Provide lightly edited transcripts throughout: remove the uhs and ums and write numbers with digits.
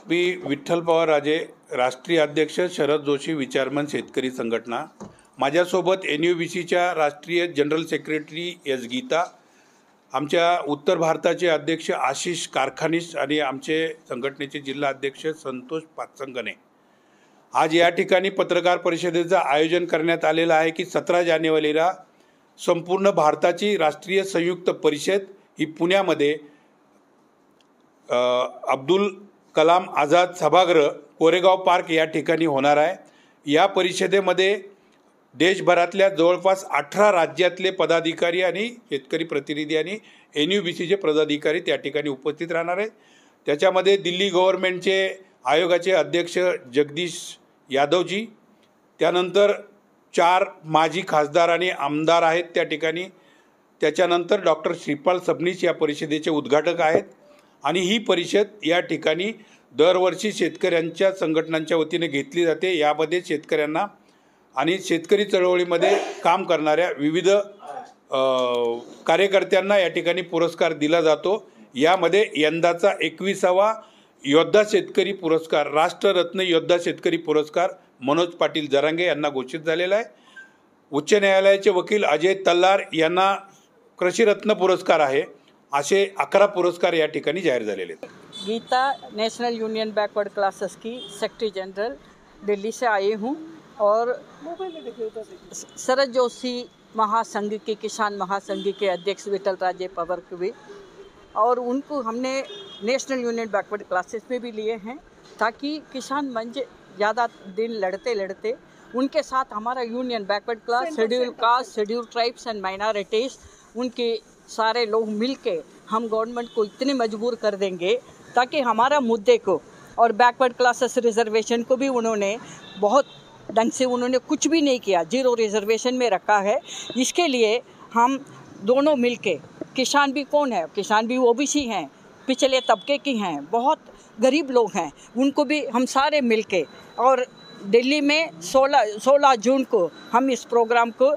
मी विठ्ठल पवार राजे, राष्ट्रीय अध्यक्ष शरद जोशी विचारमन शेतकरी संघटना। माझ्यासोबत NUBCच्या राष्ट्रीय जनरल सेक्रेटरी एस गीता, आमच्या उत्तर भारताचे अध्यक्ष आशिष कारखानीस आणि आमचे संघटनेचे जिल्हा अध्यक्ष संतोष पाचसंगणे। आज या ठिकाणी पत्रकार परिषदेचं आयोजन करण्यात आलेलं आहे की 17 जानेवारीला संपूर्ण भारताची राष्ट्रीय संयुक्त परिषद ही पुण्यामध्ये अब्दुल कलाम आझाद सभागृह कोरेगाव पार्क या ठिकाणी होणार आहे। या परिषदेमध्ये देशभरातल्या जवळपास 18 राज्यातले पदाधिकारी आणि शेतकरी प्रतिनिधी आणि NUBCचे पदाधिकारी त्या ठिकाणी उपस्थित राहणार आहेत। त्याच्यामध्ये दिल्ली गव्हर्नमेंटचे आयोगाचे अध्यक्ष जगदीश यादवजी, त्यानंतर 4 माजी खासदार आणि आमदार आहेत त्या ठिकाणी। त्याच्यानंतर डॉक्टर श्रीपाल सबनीस या परिषदेचे उद्घाटक आहेत। आणि ही परिषद या ठिकाणी दरवर्षी शेतकऱ्यांच्या संघटनांच्या वतीने घेतली जाते। यामध्ये शेतकऱ्यांना आणि शेतकरी चळवळीमध्ये काम करणाऱ्या विविध कार्यकर्त्यांना या ठिकाणी पुरस्कार दिला जातो। यामध्ये यंदाचा 21वा योद्धा शेतकरी पुरस्कार, राष्ट्ररत्न योद्धा शेतकरी पुरस्कार मनोज पाटील जरांगे यांना घोषित झालेला आहे। उच्च न्यायालयाचे वकील अजय तल्लार यांना कृषीरत्न पुरस्कार आहे। असे 11 पुरस्कार या ठिकाणी जाहीर झालेले आहेत। Geeta, national union backward classes की सेक्रेटरी जनरल, दिल्ली से आई हूँ और शरद जोशी महासंघ के किसान महासंघ के अध्यक्ष विठ्ठल राजे पवार को भी, और उनको हमने नेशनल यूनियन बैकवर्ड क्लासेस में भी लिए हैं ताकि किसान मंच ज़्यादा दिन लड़ते उनके साथ हमारा union backward class, schedule caste, schedule tribes and minorities, उनके सारे लोग मिलके हम गवर्नमेंट को इतने मजबूर कर देंगे ताकि हमारा मुद्दे को और बैकवर्ड क्लासेस रिजर्वेशन को भी उन्होंने बहुत ढंग से उन्होंने कुछ भी नहीं किया, 0 रिजर्वेशन में रखा है। इसके लिए हम दोनों मिलके, किसान भी कौन है, किसान भी OBC हैं, पिछले तबके की हैं, बहुत गरीब लोग हैं, उनको भी हम सारे मिलके और दिल्ली में 16 जून को हम इस प्रोग्राम को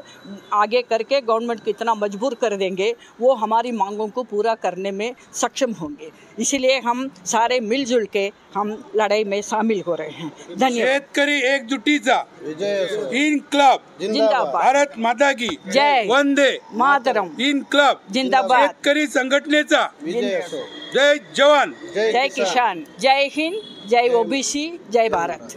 आगे करके गवर्नमेंट को इतना मजबूर कर देंगे, वो हमारी मांगों को पूरा करने में सक्षम होंगे। इसलिए हम सारे मिलजुल के हम लड़ाई में शामिल हो रहे हैं। धन्यवाद। शेतकरी एकजुटीचा इनक्लाब जिंदाबाद, भारत माता की जय, वंदे मातरम, इनक्लाब जिंदाबाद, शेतकरी संघटनेचा जय जवान, जय किसान, जय हिंद, जय OBC, जय भारत।